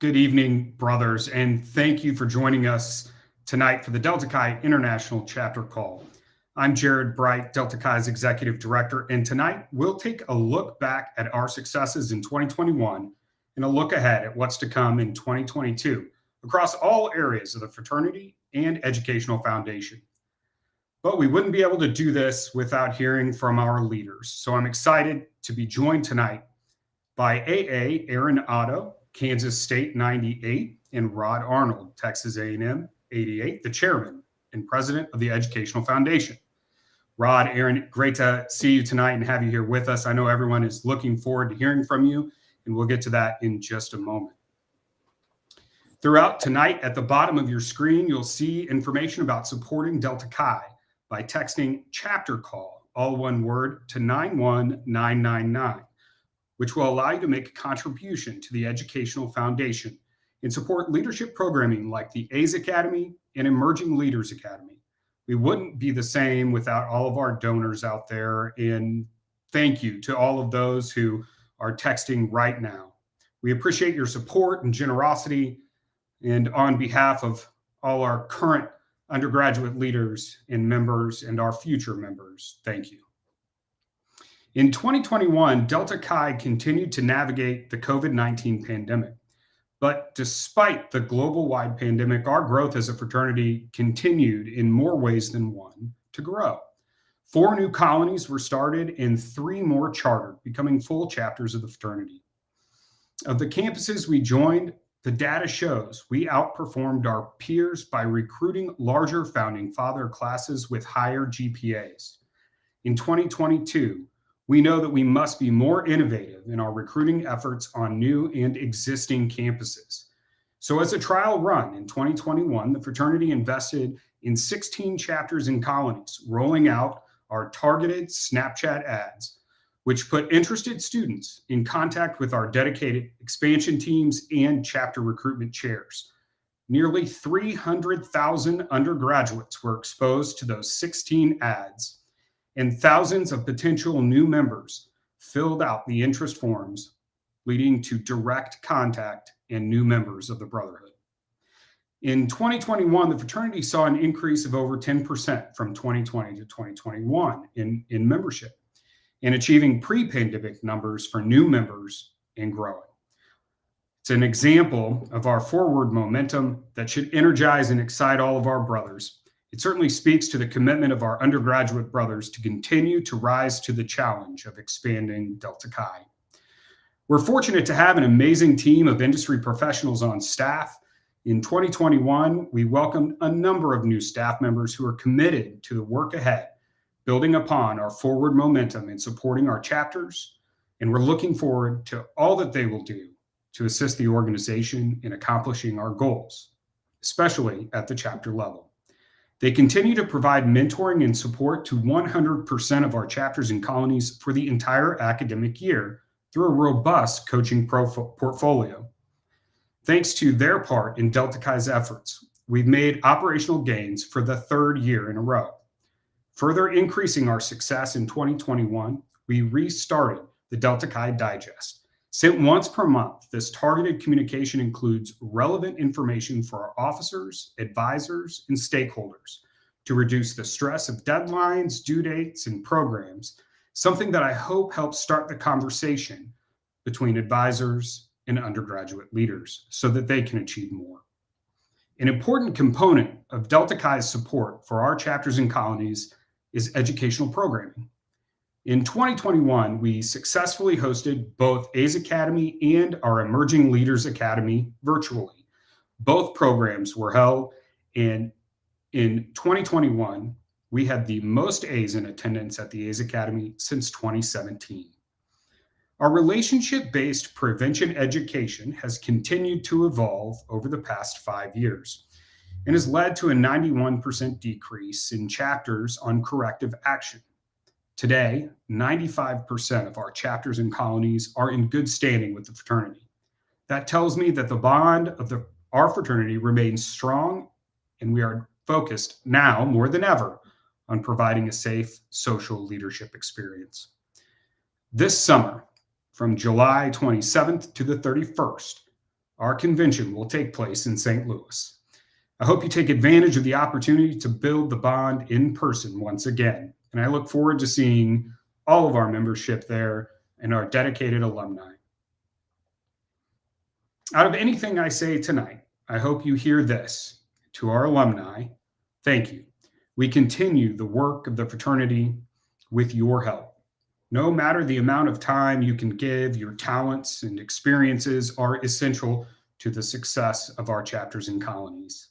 Good evening, brothers, and thank you for joining us tonight for the Delta Chi International Chapter Call. I'm Jerod Brelt, Delta Chi's Executive Director, and tonight we'll take a look back at our successes in 2021 and a look ahead at what's to come in 2022 across all areas of the fraternity and educational foundation. But we wouldn't be able to do this without hearing from our leaders. So I'm excited to be joined tonight by AA Aaron Otto, Kansas State 98, and Rod Arnold, Texas A&M 88, the chairman and president of the Educational Foundation. Rod, Aaron, great to see you tonight and have you here with us. I know everyone is looking forward to hearing from you, and we'll get to that in just a moment. Throughout tonight, at the bottom of your screen, you'll see information about supporting Delta Chi by texting chapter call, all one word, to 91999. Which will allow you to make a contribution to the Educational Foundation and support leadership programming like the A's Academy and Emerging Leaders Academy. We wouldn't be the same without all of our donors out there, and thank you to all of those who are texting right now. We appreciate your support and generosity, and on behalf of all our current undergraduate leaders and members and our future members, thank you. In 2021, Delta Chi continued to navigate the COVID-19 pandemic. But despite the global-wide pandemic, our growth as a fraternity continued in more ways than one to grow. 4 new colonies were started and 3 more chartered, becoming full chapters of the fraternity. Of the campuses we joined, the data shows we outperformed our peers by recruiting larger founding father classes with higher GPAs. In 2022, we know that we must be more innovative in our recruiting efforts on new and existing campuses. So as a trial run in 2021, the fraternity invested in 16 chapters and colonies, rolling out our targeted Snapchat ads, which put interested students in contact with our dedicated expansion teams and chapter recruitment chairs. Nearly 300,000 undergraduates were exposed to those 16 ads, and thousands of potential new members filled out the interest forms, leading to direct contact and new members of the Brotherhood. In 2021, the fraternity saw an increase of over 10% from 2020 to 2021 in membership, and achieving pre-pandemic numbers for new members and growing. It's an example of our forward momentum that should energize and excite all of our brothers. It certainly speaks to the commitment of our undergraduate brothers to continue to rise to the challenge of expanding Delta Chi. We're fortunate to have an amazing team of industry professionals on staff. In 2021, we welcomed a number of new staff members who are committed to the work ahead, building upon our forward momentum and supporting our chapters, and we're looking forward to all that they will do to assist the organization in accomplishing our goals, especially at the chapter level. They continue to provide mentoring and support to 100% of our chapters and colonies for the entire academic year through a robust coaching portfolio. Thanks to their part in Delta Chi's efforts, we've made operational gains for the 3rd year in a row. Further increasing our success in 2021, we restarted the Delta Chi Digest. Sent once per month, this targeted communication includes relevant information for our officers, advisors, and stakeholders to reduce the stress of deadlines, due dates, and programs, something that I hope helps start the conversation between advisors and undergraduate leaders so that they can achieve more. An important component of Delta Chi's support for our chapters and colonies is educational programming. In 2021, we successfully hosted both A's Academy and our Emerging Leaders Academy virtually. Both programs were held, and in 2021, we had the most A's in attendance at the A's Academy since 2017. Our relationship-based prevention education has continued to evolve over the past 5 years and has led to a 91% decrease in chapters on corrective action. Today, 95% of our chapters and colonies are in good standing with the fraternity. That tells me that the bond of our fraternity remains strong, and we are focused now more than ever on providing a safe social leadership experience. This summer, from July 27th to the 31st, our convention will take place in St. Louis. I hope you take advantage of the opportunity to build the bond in person once again, and I look forward to seeing all of our membership there and our dedicated alumni. Out of anything I say tonight, I hope you hear this. To our alumni, thank you. We continue the work of the fraternity with your help. No matter the amount of time you can give, your talents and experiences are essential to the success of our chapters and colonies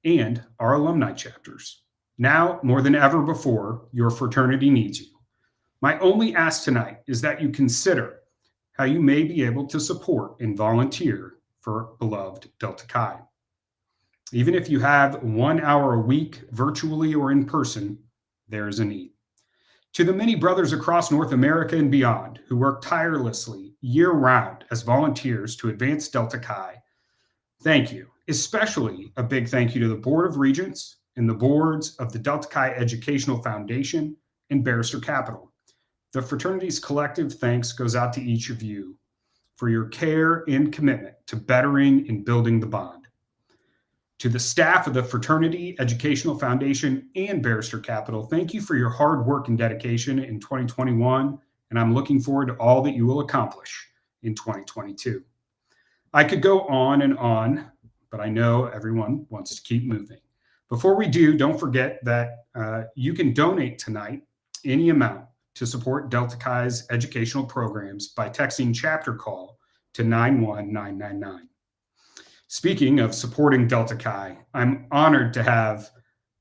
and our alumni chapters. Now, more than ever before, your fraternity needs you. My only ask tonight is that you consider how you may be able to support and volunteer for beloved Delta Chi. Even if you have 1 hour a week, virtually or in person, there is a need. To the many brothers across North America and beyond who work tirelessly year-round as volunteers to advance Delta Chi, thank you. Especially a big thank you to the Board of Regents and the boards of the Delta Chi Educational Foundation and Barrister Capital. The fraternity's collective thanks goes out to each of you for your care and commitment to bettering and building the bond. To the staff of the Fraternity Educational Foundation and Barrister Capital, thank you for your hard work and dedication in 2021, and I'm looking forward to all that you will accomplish in 2022. I could go on, but I know everyone wants to keep moving. Before we do, don't forget that you can donate tonight any amount to support Delta Chi's educational programs by texting chapter call to 91999. Speaking of supporting Delta Chi, I'm honored to have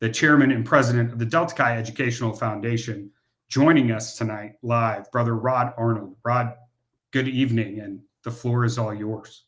the chairman and president of the Delta Chi Educational Foundation joining us tonight live, Brother Rod Arnold. Rod, good evening, and the floor is all yours.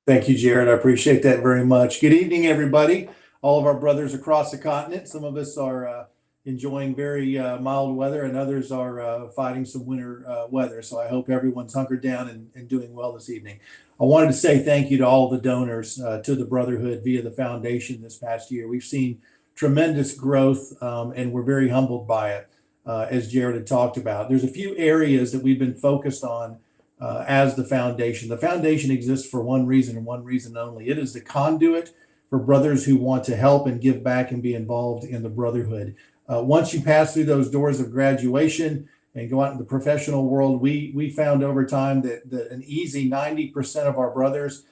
Thank you, Jerod. I appreciate that very much. Good evening, everybody. All of our brothers across the continent. Some of us are enjoying very mild weather, and others are fighting some winter weather. So I hope everyone's hunkered down and doing well this evening. I wanted to say thank you to all the donors to the Brotherhood via the foundation this past year. We've seen tremendous growth, and we're very humbled by it, as Jerod had talked about. There's a few areas that we've been focused on as the foundation. The foundation exists for one reason and one reason only. It is the conduit for brothers who want to help and give back and be involved in the Brotherhood. Once you pass through those doors of graduation and go out in the professional world, we found over time that an easy 90% of our brothers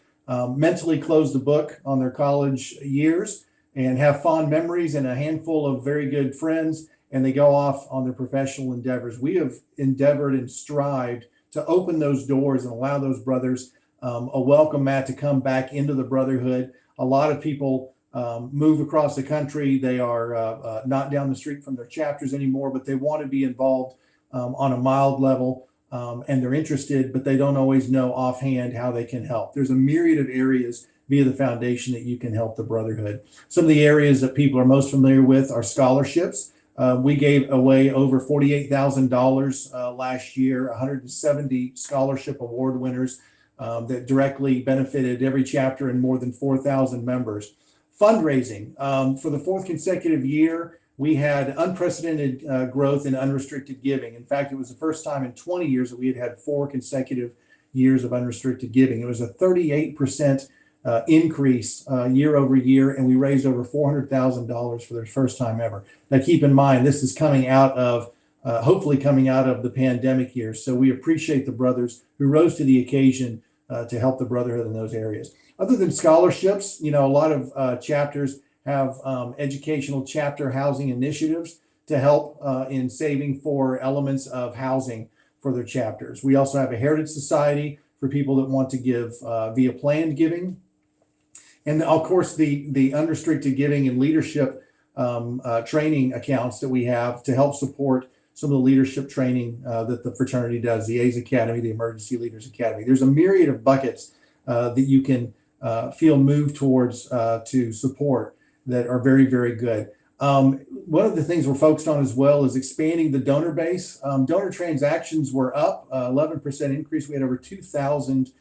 mentally close the book on their college years and have fond memories and a handful of very good friends, and they go off on their professional endeavors. We have endeavored and strived to open those doors and allow those brothers a welcome mat to come back into the Brotherhood. A lot of people move across the country. They are not down the street from their chapters anymore, but they want to be involved on a mild level, and they're interested, but they don't always know offhand how they can help. There's a myriad of areas via the foundation that you can help the Brotherhood. Some of the areas that people are most familiar with are scholarships. We gave away over $48,000 last year, 170 scholarship award winners that directly benefited every chapter and more than 4,000 members. Fundraising. For the fourth consecutive year, we had unprecedented growth in unrestricted giving. In fact, it was the first time in 20 years that we had 4 consecutive years of unrestricted giving. It was a 38% increase year over year, and we raised over $400,000 for the first time ever. Now, keep in mind, this is coming out of, hopefully coming out of the pandemic years. So we appreciate the brothers who rose to the occasion to help the Brotherhood in those areas. Other than scholarships, a lot of chapters have educational chapter housing initiatives to help in saving for elements of housing for their chapters. We also have a Heritage Society for people that want to give via planned giving. And of course, the unrestricted giving and leadership training accounts that we have to help support some of the leadership training that the fraternity does, the A's Academy, the Emergency Leaders Academy. There's a myriad of buckets that you can feel moved towards to support that are very, very good. One of the things we're focused on as well is expanding the donor base. Donor transactions were up 11% increase. We had over 2,000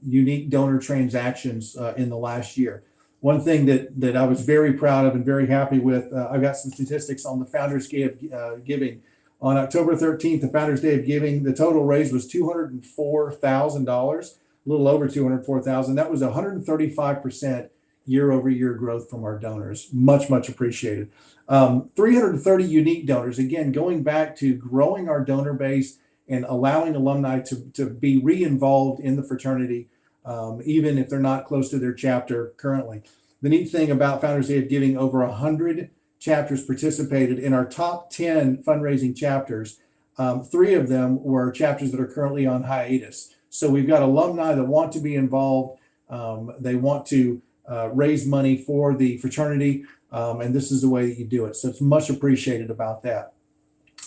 unique donor transactions in the last year. One thing that I was very proud of and very happy with, I've got some statistics on the Founders Day of Giving. On October 13th, the Founders Day of Giving, the total raised was $204,000. a little over 204,000. That was 135% year-over-year growth from our donors. Much, much appreciated. 330 unique donors. Again, going back to growing our donor base and allowing alumni to be re-involved in the fraternity, even if they're not close to their chapter currently. The neat thing about Founders Day of Giving, over 100 chapters participated. In our top 10 fundraising chapters, 3 of them were chapters that are currently on hiatus. So we've got alumni that want to be involved. They want to raise money for the fraternity, and this is the way that you do it. So it's much appreciated about that.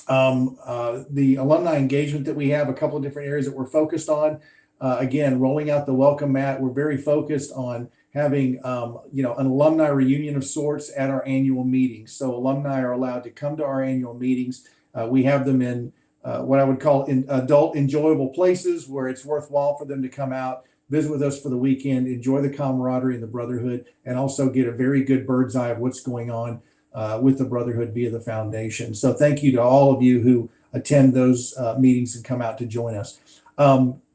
The alumni engagement that we have, a couple of different areas that we're focused on. Again, rolling out the welcome mat. We're very focused on having an alumni reunion of sorts at our annual meetings. So alumni are allowed to come to our annual meetings. We have them in what I would call adult enjoyable places where it's worthwhile for them to come out, visit with us for the weekend, enjoy the camaraderie and the brotherhood, and also get a very good bird's eye of what's going on with the brotherhood via the foundation. So thank you to all of you who attend those meetings and come out to join us.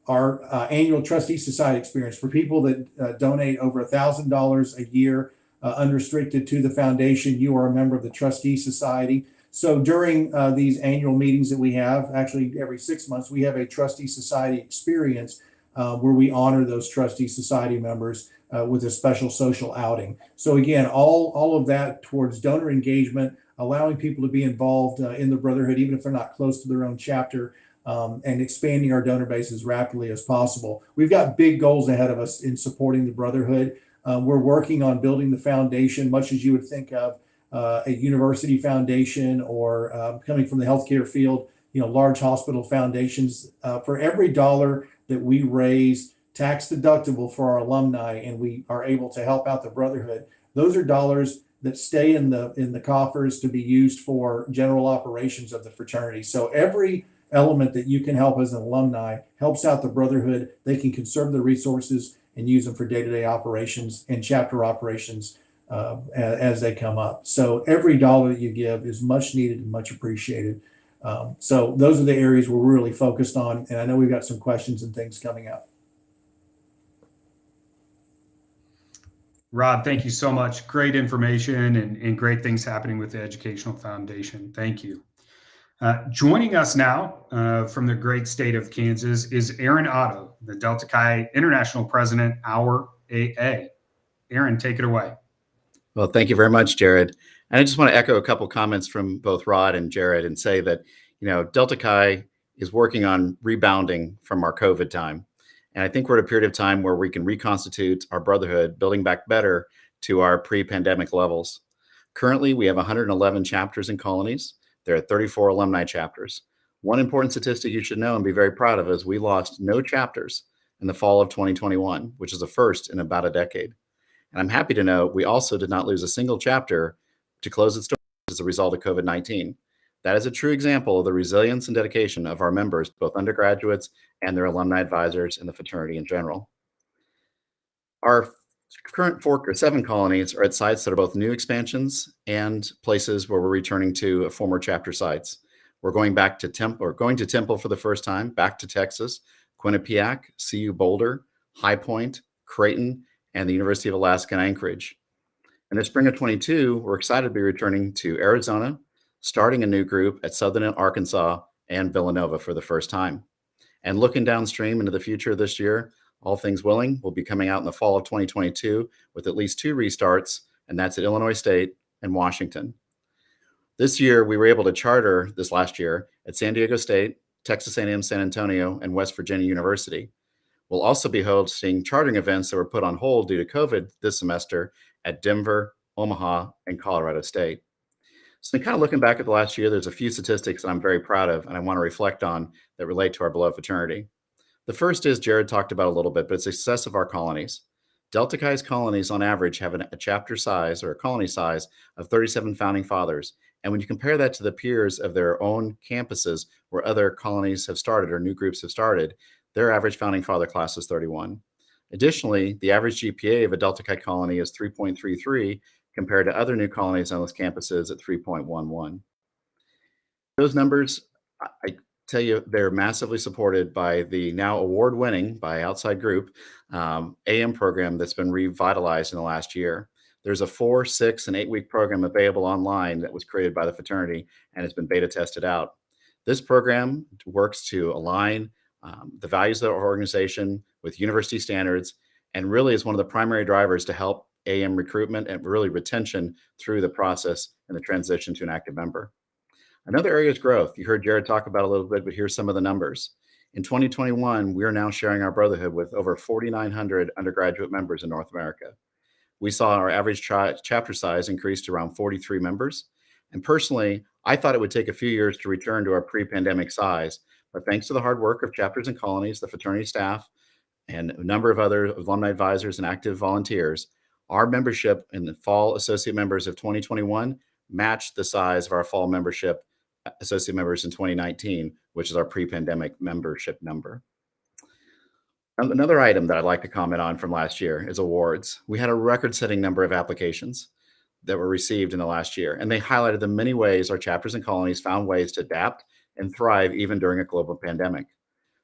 Our annual Trustee Society experience for people that donate over $1,000 a year unrestricted to the foundation. You are a member of the Trustee Society. So during these annual meetings that we have, actually every 6 months, we have a Trustee Society experience where we honor those Trustee Society members with a special social outing. So again, all of that towards donor engagement, allowing people to be involved in the brotherhood, even if they're not close to their own chapter, and expanding our donor base as rapidly as possible. We've got big goals ahead of us in supporting the brotherhood. We're working on building the foundation, much as you would think of a university foundation or coming from the healthcare field, large hospital foundations. For every dollar that we raise tax deductible for our alumni and we are able to help out the brotherhood, those are dollars that stay in the coffers to be used for general operations of the fraternity. So every element that you can help as an alumni helps out the brotherhood. They can conserve the resources and use them for day-to-day operations and chapter operations as they come up. So every dollar that you give is much needed and much appreciated. So those are the areas we're really focused on. And I know we've got some questions and things coming up. Rod, thank you so much. Great information and great things happening with the Educational Foundation. Thank you. Joining us now from the great state of Kansas is Aaron Otto, the Delta Chi International President, our AA. Aaron, take it away. Well, thank you very much, Jerod. And I just want to echo a couple comments from both Rod and Jerod and say that, Delta Chi is working on rebounding from our COVID time. And I think we're at a period of time where we can reconstitute our brotherhood, building back better to our pre-pandemic levels. Currently, we have 111 chapters and colonies. There are 34 alumni chapters. One important statistic you should know and be very proud of is we lost no chapters in the fall of 2021, which is a first in about a decade. And I'm happy to note we also did not lose a single chapter to close its doors as a result of COVID-19. That is a true example of the resilience and dedication of our members, both undergraduates and their alumni advisors and the fraternity in general. Our current 7 colonies are at sites that are both new expansions and places where we're returning to former chapter sites. We're going back to Temple for the first time, back to Texas, Quinnipiac, CU Boulder, High Point, Creighton, and the University of Alaska in Anchorage. In the spring of 22, we're excited to be returning to Arizona, starting a new group at Southern Arkansas and Villanova for the first time. And looking downstream into the future this year, all things willing, we'll be coming out in the fall of 2022 with at least 2 restarts, and that's at Illinois State and Washington. This year, we were able to charter this last year at San Diego State, Texas A&M San Antonio, and West Virginia University. We'll also be hosting chartering events that were put on hold due to COVID this semester at Denver, Omaha, and Colorado State. So kind of looking back at the last year, there's a few statistics that I'm very proud of and I want to reflect on that relate to our beloved fraternity. The first is Jerod talked about a little bit, but it's the success of our colonies. Delta Chi's colonies on average have a chapter size or a colony size of 37 founding fathers. And when you compare that to the peers of their own campuses where other colonies have started or new groups have started, their average founding father class is 31. Additionally, the average GPA of a Delta Chi colony is 3.33 compared to other new colonies on those campuses at 3.11. Those numbers, tell you they're massively supported by the now award-winning by outside group AM program that's been revitalized in the last year. There's a 4, 6, and 8-week program available online that was created by the fraternity and has been beta tested out. This program works to align the values of our organization with university standards, and really is one of the primary drivers to help AM recruitment and really retention through the process and the transition to an active member. Another area is growth. You heard Jerod talk about a little bit, but here's some of the numbers. In 2021, we are now sharing our brotherhood with over 4,900 undergraduate members in North America. We saw our average chapter size increase to around 43 members. And personally, I thought it would take a few years to return to our pre-pandemic size, but thanks to the hard work of chapters and colonies, the fraternity staff, and a number of other alumni advisors and active volunteers, our membership in the fall associate members of 2021 matched the size of our fall membership associate members in 2019, which is our pre-pandemic membership number. Another item that I'd like to comment on from last year is awards. We had a record-setting number of applications that were received in the last year, and they highlighted the many ways our chapters and colonies found ways to adapt and thrive even during a global pandemic.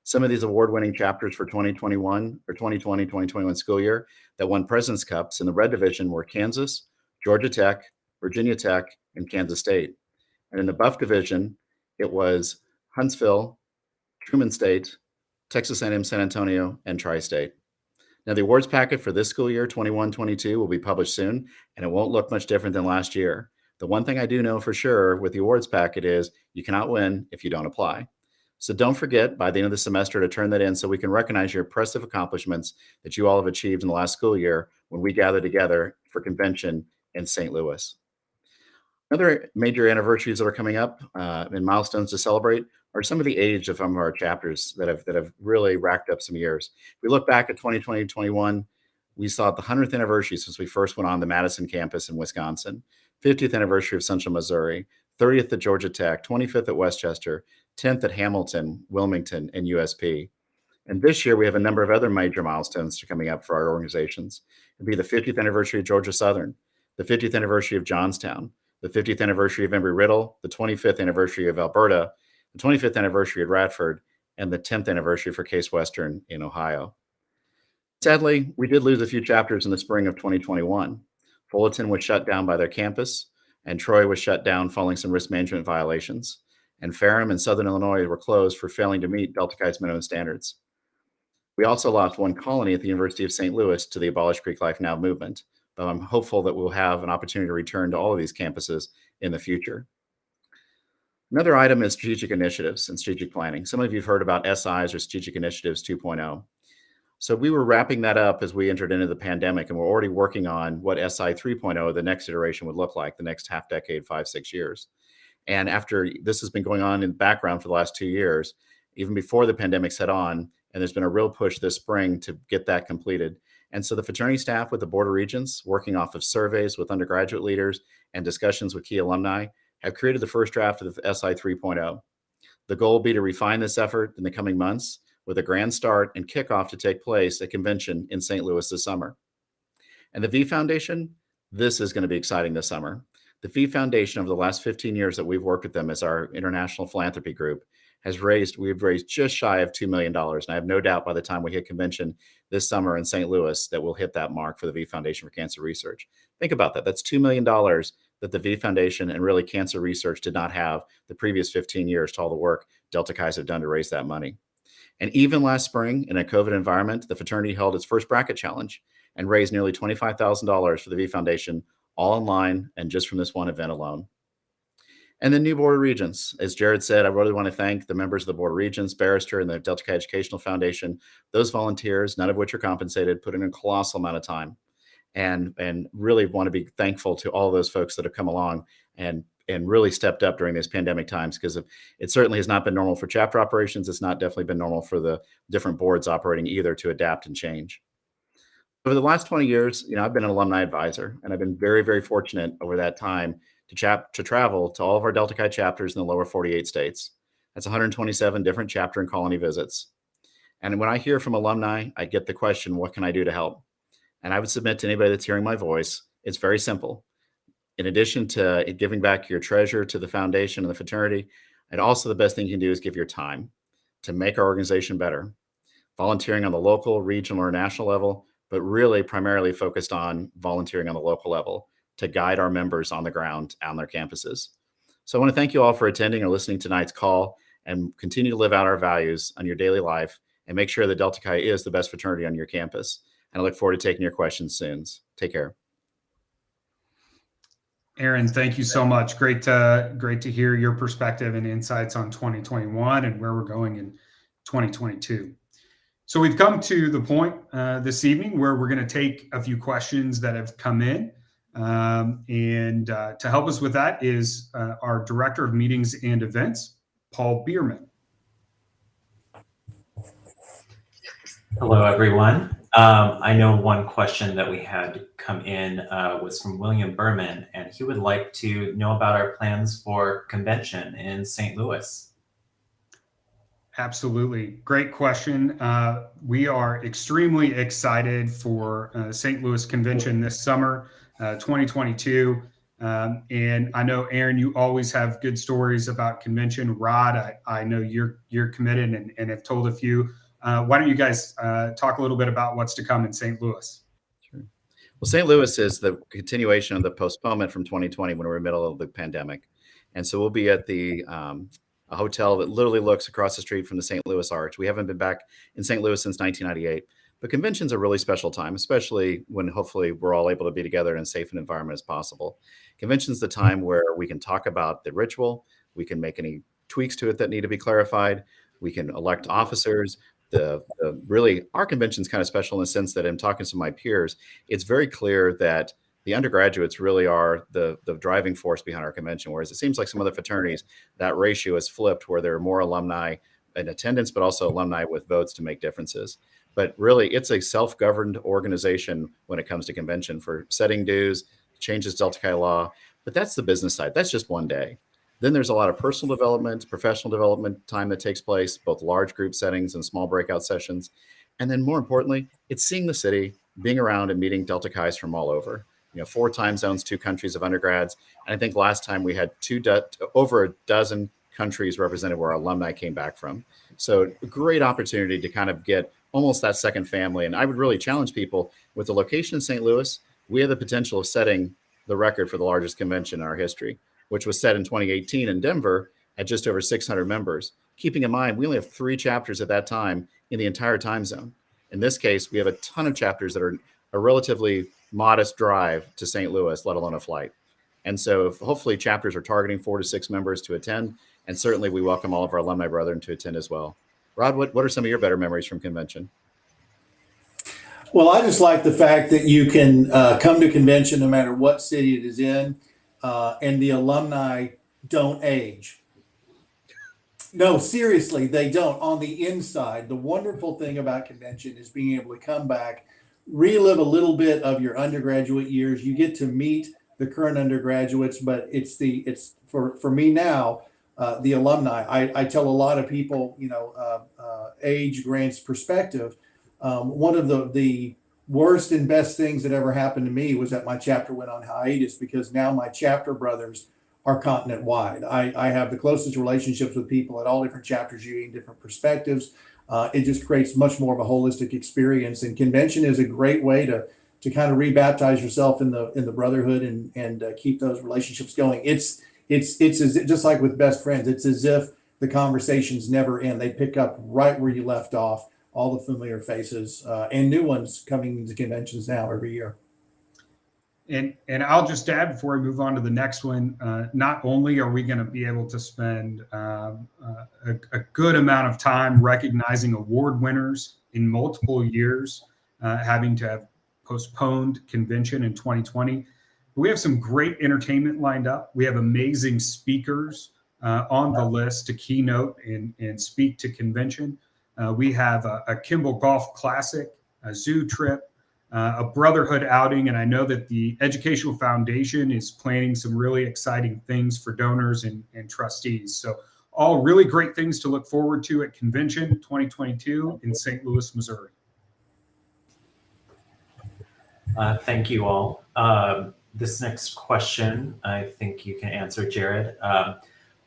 Some of these award-winning chapters for 2021 or 2020-2021 school year that won President's Cups in the red division were Kansas, Georgia Tech, Virginia Tech, and Kansas State. And in the buff division, it was Huntsville, Truman State, Texas A&M San Antonio, and Tri-State. Now, the awards packet for this school year, 21-22, will be published soon, and it won't look much different than last year. The one thing I do know for sure with the awards packet is you cannot win if you don't apply. So don't forget by the end of the semester to turn that in so we can recognize your impressive accomplishments that you all have achieved in the last school year when we gather together for convention in St. Louis. Other major anniversaries that are coming up and milestones to celebrate are some of the age of some of our chapters that have really racked up some years. If we look back at 2020-21, we saw the 100th anniversary since we first went on the Madison campus in Wisconsin, 50th anniversary of Central Missouri, 30th at Georgia Tech, 25th at Westchester, 10th at Hamilton, Wilmington, and USP. And this year, we have a number of other major milestones coming up for our organizations. It'll be the 50th anniversary of Georgia Southern, the 50th anniversary of Johnstown, the 50th anniversary of Embry-Riddle, the 25th anniversary of Alberta, the 25th anniversary of Radford, and the 10th anniversary for Case Western in Ohio. Sadly, we did lose a few chapters in the spring of 2021. Fullerton was shut down by their campus, and Troy was shut down following some risk management violations. And Ferrum and Southern Illinois were closed for failing to meet Delta Chi's minimum standards. We also lost one colony at the University of St. Louis to the Abolish Creek Life Now movement, but I'm hopeful that we'll have an opportunity to return to all of these campuses in the future. Another item is strategic initiatives and strategic planning. Some of you have heard about SIs or Strategic Initiatives 2.0. So we were wrapping that up as we entered into the pandemic, and we're already working on what SI 3.0, the next iteration, would look like the next half decade, 5-6 years. And after this has been going on in the background for the last 2 years, even before the pandemic set on, and there's been a real push this spring to get that completed. And so the fraternity staff with the Board of Regents, working off of surveys with undergraduate leaders and discussions with key alumni, have created the first draft of the SI 3.0. The goal will be to refine this effort in the coming months with a grand start and kickoff to take place at convention in St. Louis this summer. And the V Foundation, this is going to be exciting this summer. The V Foundation, over the last 15 years that we've worked with them as our international philanthropy group, we've raised just shy of $2 million. And I have no doubt by the time we hit convention this summer in St. Louis that we'll hit that mark for the V Foundation for Cancer Research. Think about that. That's $2 million that the V Foundation and really cancer research did not have the previous 15 years to all the work Delta Chi's have done to raise that money. And even last spring, in a COVID environment, the fraternity held its first bracket challenge and raised nearly $25,000 for the V Foundation, all online and just from this one event alone. And the new Board of Regents. As Jerod said, I really want to thank the members of the Board of Regents, Barrister, and the Delta Chi Educational Foundation. Those volunteers, none of which are compensated, put in a colossal amount of time. And really want to be thankful to all those folks that have come along and really stepped up during these pandemic times, because it certainly has not been normal for chapter operations. It's not definitely been normal for the different boards operating either to adapt and change. Over the last 20 years, I've been an alumni advisor, and I've been very, very fortunate over that time to travel to all of our Delta Chi chapters in the lower 48 states. That's 127 different chapter and colony visits. And when I hear from alumni, I get the question, what can I do to help? And I would submit to anybody that's hearing my voice, it's very simple. In addition to giving back your treasure to the foundation and the fraternity, And also the best thing you can do is give your time to make our organization better, volunteering on the local, regional, or national level, but really primarily focused on volunteering on the local level to guide our members on the ground on their campuses. So I want to thank you all for attending or listening to tonight's call, and continue to live out our values on your daily life and make sure that Delta Chi is the best fraternity on your campus. And I look forward to taking your questions soon. Take care. Aaron, thank you so much. Great to hear your perspective and insights on 2021 and where we're going in 2022. So we've come to the point this evening where we're going to take a few questions that have come in. And to help us with that is our Director of Meetings and Events, Paul Bierman. Hello, everyone. I know one question that we had come in was from William Berman, and he would like to know about our plans for convention in St. Louis. Absolutely. Great question. We are extremely excited for St. Louis Convention this summer, 2022. And I know, Aaron, you always have good stories about convention. Rod, I know you're committed and have told a few. Why don't you guys talk a little bit about what's to come in St. Louis? Sure. Well, St. Louis is the continuation of the postponement from 2020 when we were in the middle of the pandemic. And so we'll be at the a hotel that literally looks across the street from the St. Louis Arch. We haven't been back in St. Louis since 1998. But convention's a really special time, especially when hopefully we're all able to be together in as safe an environment as possible. Convention's the time where we can talk about the ritual. We can make any tweaks to it that need to be clarified. We can elect officers. Really, our convention's kind of special in the sense that in talking to my peers, it's very clear that the undergraduates really are the driving force behind our convention, whereas it seems like some other fraternities, that ratio is flipped where there are more alumni in attendance, but also alumni with votes to make differences. But really, it's a self-governed organization when it comes to convention for setting dues, changes Delta Chi law, but that's the business side. That's just one day. Then there's a lot of personal development, professional development time that takes place, both large group settings and small breakout sessions. And then more importantly, it's seeing the city, being around and meeting Delta Chi's from all over. 4 time zones, 2 countries of undergrads. And I think last time we had over a dozen countries represented where our alumni came back from. So a great opportunity to kind of get almost that second family. And I would really challenge people with the location in St. Louis. We have the potential of setting the record for the largest convention in our history, which was set in 2018 in Denver at just over 600 members. Keeping in mind, we only have 3 chapters at that time in the entire time zone. In this case, we have a ton of chapters that are a relatively modest drive to St. Louis, let alone a flight. And so hopefully chapters are targeting 4 to 6 members to attend. And certainly we welcome all of our alumni brethren to attend as well. Rod, what are some of your better memories from convention? Well, I just like the fact that you can come to convention no matter what city it is in, and the alumni don't age. No, seriously, they don't. On the inside, the wonderful thing about convention is being able to come back, relive a little bit of your undergraduate years. You get to meet the current undergraduates, but it's for me now, the alumni. I tell a lot of people, age grants perspective. One of the worst and best things that ever happened to me was that my chapter went on hiatus, because now my chapter brothers are continent wide. I have the closest relationships with people at all different chapters, you gain different perspectives. It just creates much more of a holistic experience. And convention is a great way to kind of rebaptize yourself in the brotherhood and keep those relationships going. It's just like with best friends. It's as if the conversations never end. They pick up right where you left off. All the familiar faces and new ones coming into conventions now every year. And I'll just add before we move on to the next one, not only are we going to be able to spend a good amount of time recognizing award winners in multiple years, having to have postponed convention in 2020, but we have some great entertainment lined up. We have amazing speakers on the list to keynote and speak to convention. We have a Kimball Golf Classic, a zoo trip, a brotherhood outing, and I know that the Educational Foundation is planning some really exciting things for donors and trustees. So all really great things to look forward to at Convention 2022 in St. Louis, Missouri. Thank you all. This next question, I think you can answer, Jerod.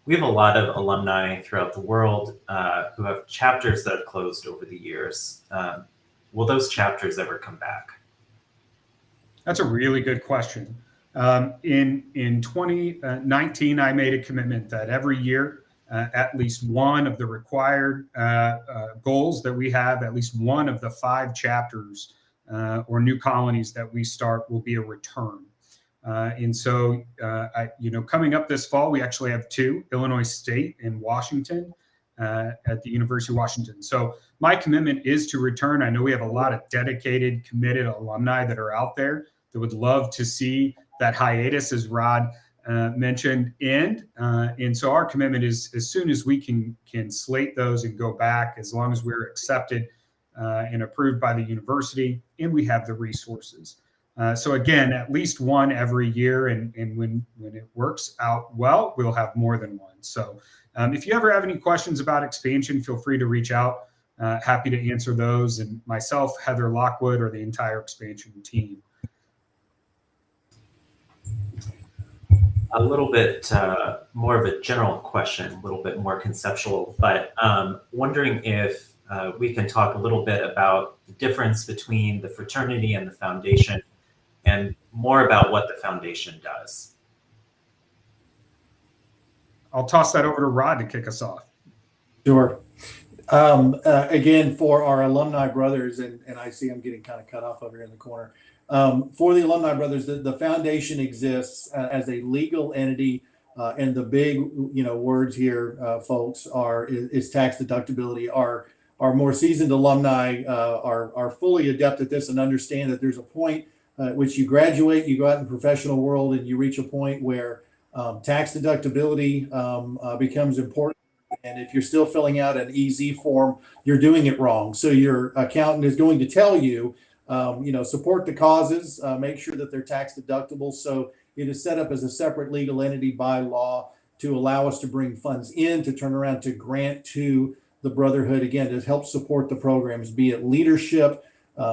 we have a lot of alumni throughout the world who have chapters that have closed over the years. Will those chapters ever come back? That's a really good question. In 2019, I made a commitment that every year, at least one of the required goals that we have, at least one of the 5 chapters or new colonies that we start will be a return. And so, coming up this fall, we actually have 2, Illinois State and Washington at the University of Washington. So my commitment is to return. I know we have a lot of dedicated, committed alumni that are out there that would love to see that hiatus, as Rod mentioned, end. And so our commitment is as soon as we can slate those and go back, as long as we're accepted and approved by the university and we have the resources. So again, at least one every year, and when it works out well, we'll have more than one. So if you ever have any questions about expansion, feel free to reach out. Happy to answer those, and myself, Heather Lockwood, or the entire expansion team. A little bit more of a general question, a little bit more conceptual, but wondering if we can talk a little bit about the difference between the fraternity and the foundation, and more about what the foundation does. I'll toss that over to Rod to kick us off. Sure. Again, for our alumni brothers, and I see I'm getting kind of cut off over here in the corner. For the alumni brothers, the foundation exists as a legal entity, and the big, words here, folks, is tax deductibility. Our more seasoned alumni are fully adept at this and understand that there's a point at which you graduate, you go out in the professional world, and you reach a point where tax deductibility becomes important. And if you're still filling out an EZ form, you're doing it wrong. So your accountant is going to tell you, support the causes, make sure that they're tax deductible. So it is set up as a separate legal entity by law to allow us to bring funds in, to turn around, to grant to the brotherhood, again, to help support the programs, be it leadership,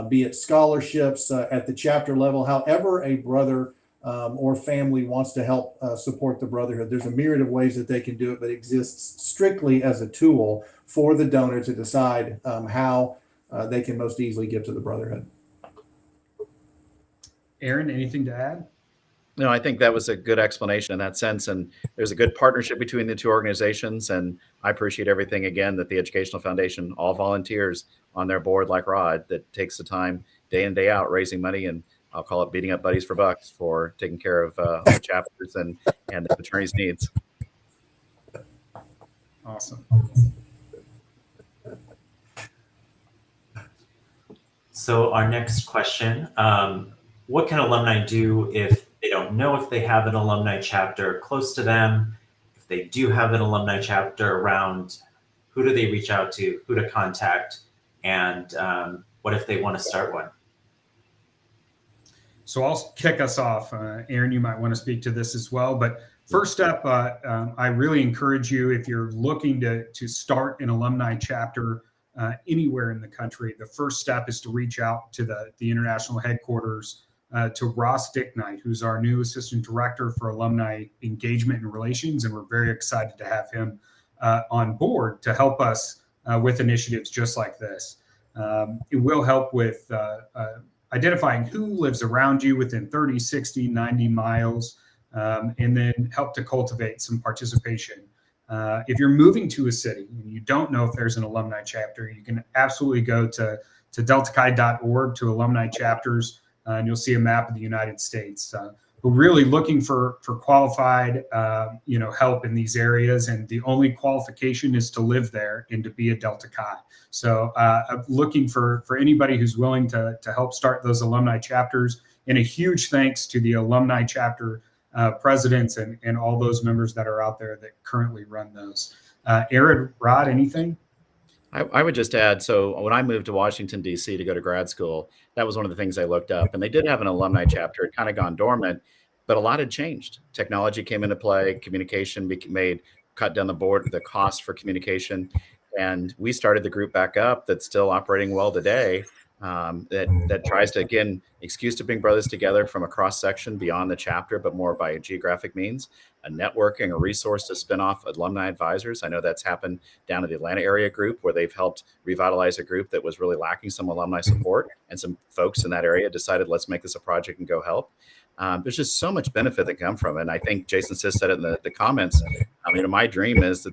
be it scholarships at the chapter level, however a brother or family wants to help support the brotherhood. There's a myriad of ways that they can do it, but it exists strictly as a tool for the donor to decide how they can most easily give to the brotherhood. Aaron, anything to add? No, I think that was a good explanation in that sense. And there's a good partnership between the 2 organizations. And I appreciate everything, again, that the Educational Foundation, all volunteers on their board like Rod, that takes the time day in, day out, raising money, and I'll call it beating up buddies for bucks, for taking care of the chapters and the fraternity's needs. Awesome. So our next question, what can alumni do if they don't know if they have an alumni chapter close to them? If they do have an alumni chapter around, who do they reach out to, who to contact, and what if they want to start one? So I'll kick us off. Aaron, you might want to speak to this as well. But first up, I really encourage you, if you're looking to start an alumni chapter anywhere in the country, the first step is to reach out to the international headquarters, to Ross Dicknight, who's our new Assistant Director for Alumni Engagement and Relations. And we're very excited to have him on board to help us with initiatives just like this. It will help with identifying who lives around you within 30, 60, 90 miles, and then help to cultivate some participation. If you're moving to a city and you don't know if there's an alumni chapter, you can absolutely go to deltachi.org, to alumni chapters, and you'll see a map of the United States. We're really looking for qualified, help in these areas, and the only qualification is to live there and to be a Delta Chi. So I'm looking for anybody who's willing to help start those alumni chapters. And a huge thanks to the alumni chapter presidents and all those members that are out there that currently run those. Aaron, Rod, anything? I would just add, so when I moved to Washington, D.C. to go to grad school, that was one of the things I looked up. And they did have an alumni chapter. It kind of gone dormant, but a lot had changed. Technology came into play. Communication cut down the cost for communication. And we started the group back up that's still operating well today. that tries to, again, excuse to bring brothers together from a cross section beyond the chapter, but more by geographic means, a networking, a resource to spin off alumni advisors. I know that's happened down at the Atlanta area group, where they've helped revitalize a group that was really lacking some alumni support, and some folks in that area decided, let's make this a project and go help. There's just so much benefit that come from it. And I think Jason Sis said it in the comments. My dream is that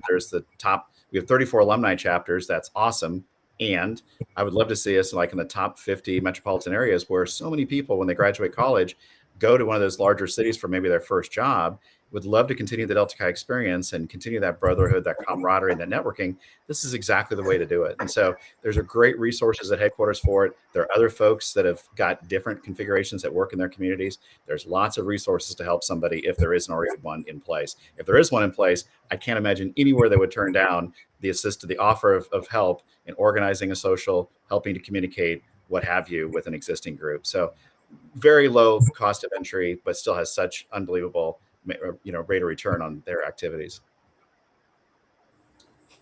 we have 34 alumni chapters. That's awesome. And I would love to see us like in the top 50 metropolitan areas, where so many people, when they graduate college, go to one of those larger cities for maybe their first job. Would love to continue the Delta Chi experience and continue that brotherhood, that camaraderie, and that networking. This is exactly the way to do it. And so there's a great resources at headquarters for it. There are other folks that have got different configurations that work in their communities. There's lots of resources to help somebody if there isn't already one in place. If there is one in place, I can't imagine anywhere they would turn down the offer of help in organizing a social, helping to communicate, what have you, with an existing group. So very low cost of entry, but still has such unbelievable rate of return on their activities.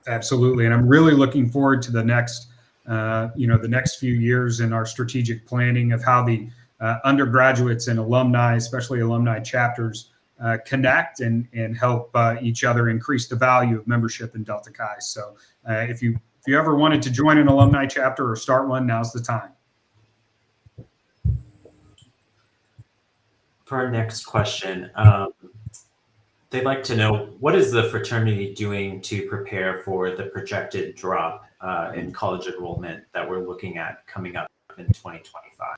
Absolutely. And I'm really looking forward to the next few years in our strategic planning of how the undergraduates and alumni, especially alumni chapters, connect and help each other increase the value of membership in Delta Chi. So if you ever wanted to join an alumni chapter or start one, now's the time. For our next question, they'd like to know, what is the fraternity doing to prepare for the projected drop in college enrollment that we're looking at coming up in 2025?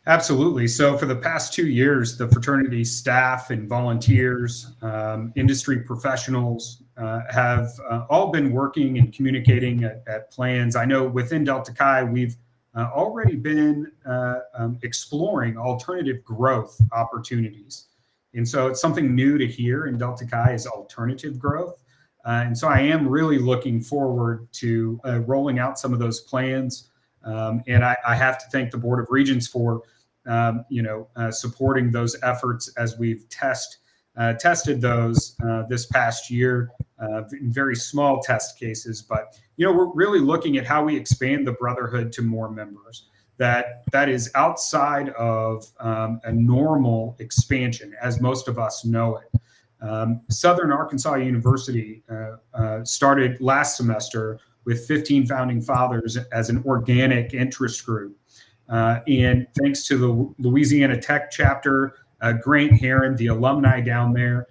Absolutely. So for the past 2 years, the fraternity staff and volunteers, industry professionals have all been working and communicating at plans. I know within Delta Chi, we've already been exploring alternative growth opportunities. And so it's something new to hear in Delta Chi is alternative growth. And so I am really looking forward to rolling out some of those plans. And I have to thank the Board of Regents for, supporting those efforts as we've tested those this past year in very small test cases. But, we're really looking at how we expand the brotherhood to more members. That is outside of a normal expansion, as most of us know it. Southern Arkansas University started last semester with 15 founding fathers as an organic interest group. And thanks to the Louisiana Tech chapter, Grant Heron, the alumni down there,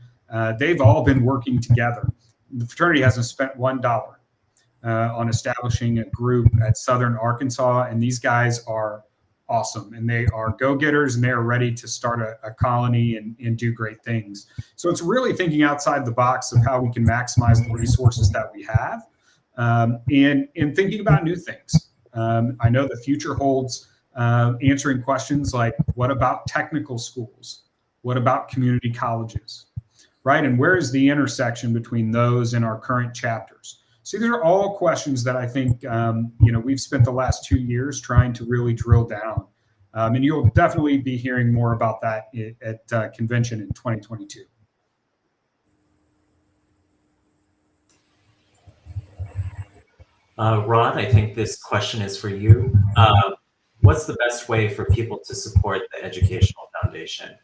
they've all been working together. The fraternity hasn't spent $1 on establishing a group at Southern Arkansas, and these guys are awesome, and they are go-getters, and they are ready to start a colony and do great things. So it's really thinking outside the box of how we can maximize the resources that we have, and thinking about new things. I know the future holds answering questions like, what about technical schools? What about community colleges, right? And where is the intersection between those and our current chapters? So these are all questions that I think, we've spent the last 2 years trying to really drill down. And you'll definitely be hearing more about that at convention in 2022. Ron, I think this question is for you. What's the best way for people to support the Educational Foundation?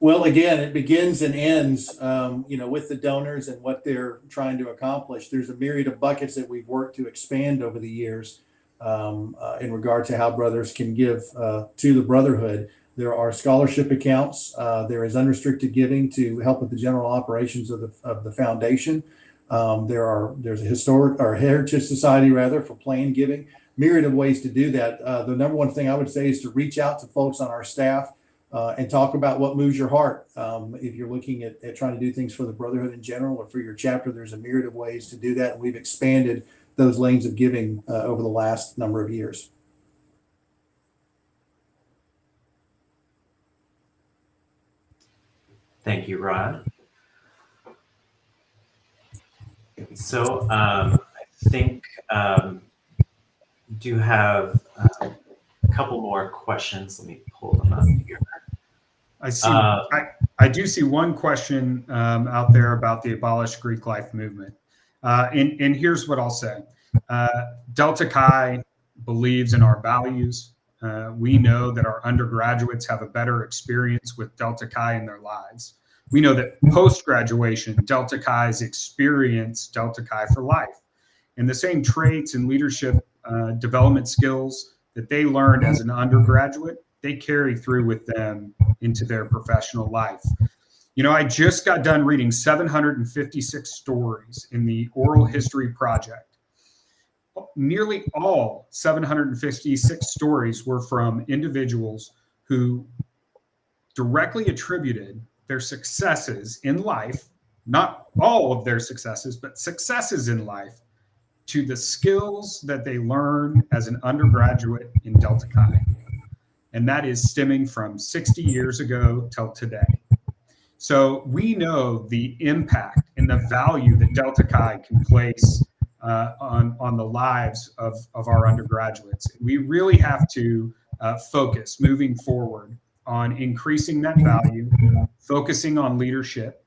Well, again, it begins and ends, with the donors and what they're trying to accomplish. There's a myriad of buckets that we've worked to expand over the years in regard to how brothers can give to the brotherhood. There are scholarship accounts. There is unrestricted giving to help with the general operations of the foundation. There's a Heritage Society for plan giving. Myriad of ways to do that. The number one thing I would say is to reach out to folks on our staff. And talk about what moves your heart. If you're looking at trying to do things for the brotherhood in general or for your chapter, there's a myriad of ways to do that. And we've expanded those lanes of giving over the last number of years. Thank you, Rod. So I think do have a couple more questions. Let me pull them up here. I do see one question out there about the Abolish Greek Life movement. And here's what I'll say. Delta Chi believes in our values. We know that our undergraduates have a better experience with Delta Chi in their lives. We know that post-graduation, Delta Chi's experience Delta Chi for life. And the same traits and leadership development skills that they learned as an undergraduate, they carry through with them into their professional life. You know, I just got done reading 756 stories in the Oral History Project. Nearly all 756 stories were from individuals who directly attributed their successes in life, not all of their successes, but successes in life, to the skills that they learned as an undergraduate in Delta Chi. And that is stemming from 60 years ago till today. So we know the impact and the value that Delta Chi can place on the lives of our undergraduates. We really have to focus moving forward on increasing that value, focusing on leadership,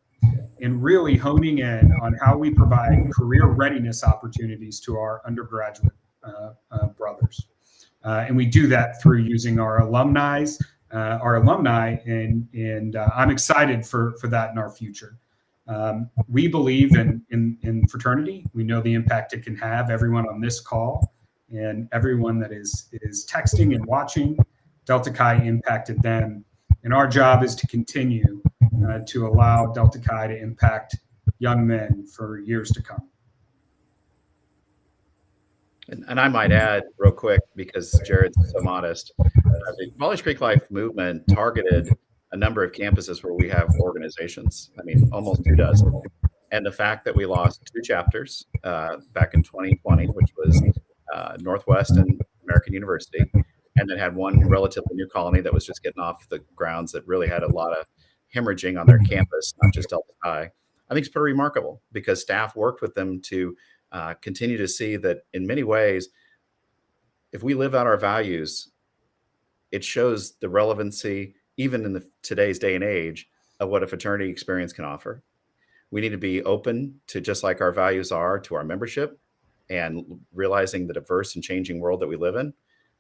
and really honing in on how we provide career readiness opportunities to our undergraduate brothers. And we do that through using our alumni, and I'm excited for that in our future. We believe in fraternity. We know the impact it can have. Everyone on this call and everyone that is texting and watching, Delta Chi impacted them. And our job is to continue to allow Delta Chi to impact young men for years to come. And I might add real quick, because Jerod's so modest, the College Creek Life movement targeted a number of campuses where we have organizations. I mean, almost 2 dozen. And the fact that we lost 2 chapters back in 2020, which was Northwest and American University, and then had one relatively new colony that was just getting off the grounds that really had a lot of hemorrhaging on their campus, not just Delta Chi, I think it's pretty remarkable, because staff worked with them to continue to see that in many ways, if we live out our values, it shows the relevancy, even in today's day and age, of what a fraternity experience can offer. We need to be open to, just like our values are, to our membership, and realizing the diverse and changing world that we live in.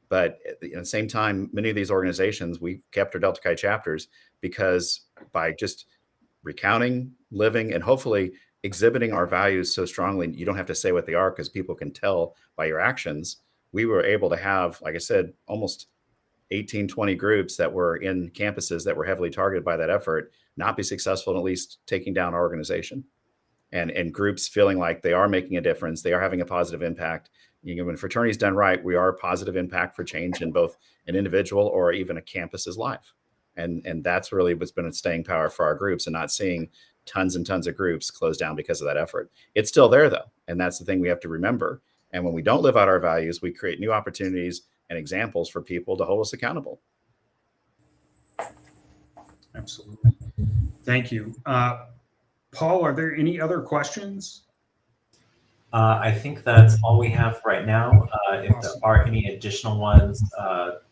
But at the same time, many of these organizations, we kept our Delta Chi chapters because by just recounting, living, and hopefully exhibiting our values so strongly, you don't have to say what they are because people can tell by your actions. We were able to have, like I said, almost 18, 20 groups that were in campuses that were heavily targeted by that effort, not be successful in at least taking down our organization. And groups feeling like they are making a difference, they are having a positive impact. You know, when fraternity's done right, we are a positive impact for change in both an individual or even a campus's life. And that's really what's been a staying power for our groups, and not seeing tons and tons of groups close down because of that effort. It's still there though. And that's the thing we have to remember. And when we don't live out our values, we create new opportunities and examples for people to hold us accountable. Absolutely. Thank you. Paul, are there any other questions? I think that's all we have right now. If there are any additional ones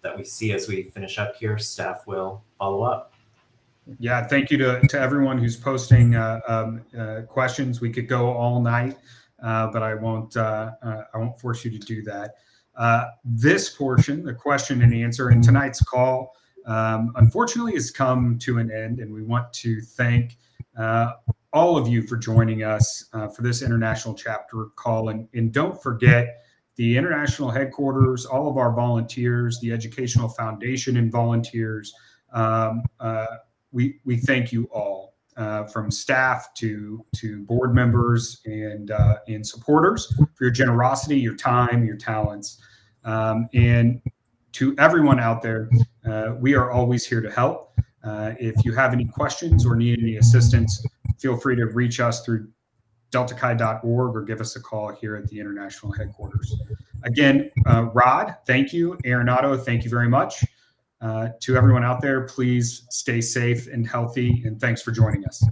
that we see as we finish up here, staff will follow up. Yeah, thank you to everyone who's posting questions. We could go all night, but I won't force you to do that. This portion, the question and answer in tonight's call, unfortunately has come to an end, and we want to thank all of you for joining us for this international chapter call. And don't forget the international headquarters, all of our volunteers, the Educational Foundation and volunteers. We thank you all, from staff to board members and supporters, for your generosity, your time, your talents. And to everyone out there, we are always here to help. If you have any questions or need any assistance, feel free to reach us through deltachi.org or give us a call here at the international headquarters. Again, Rod, thank you. Arenado, thank you very much. To everyone out there, please stay safe and healthy, and thanks for joining us.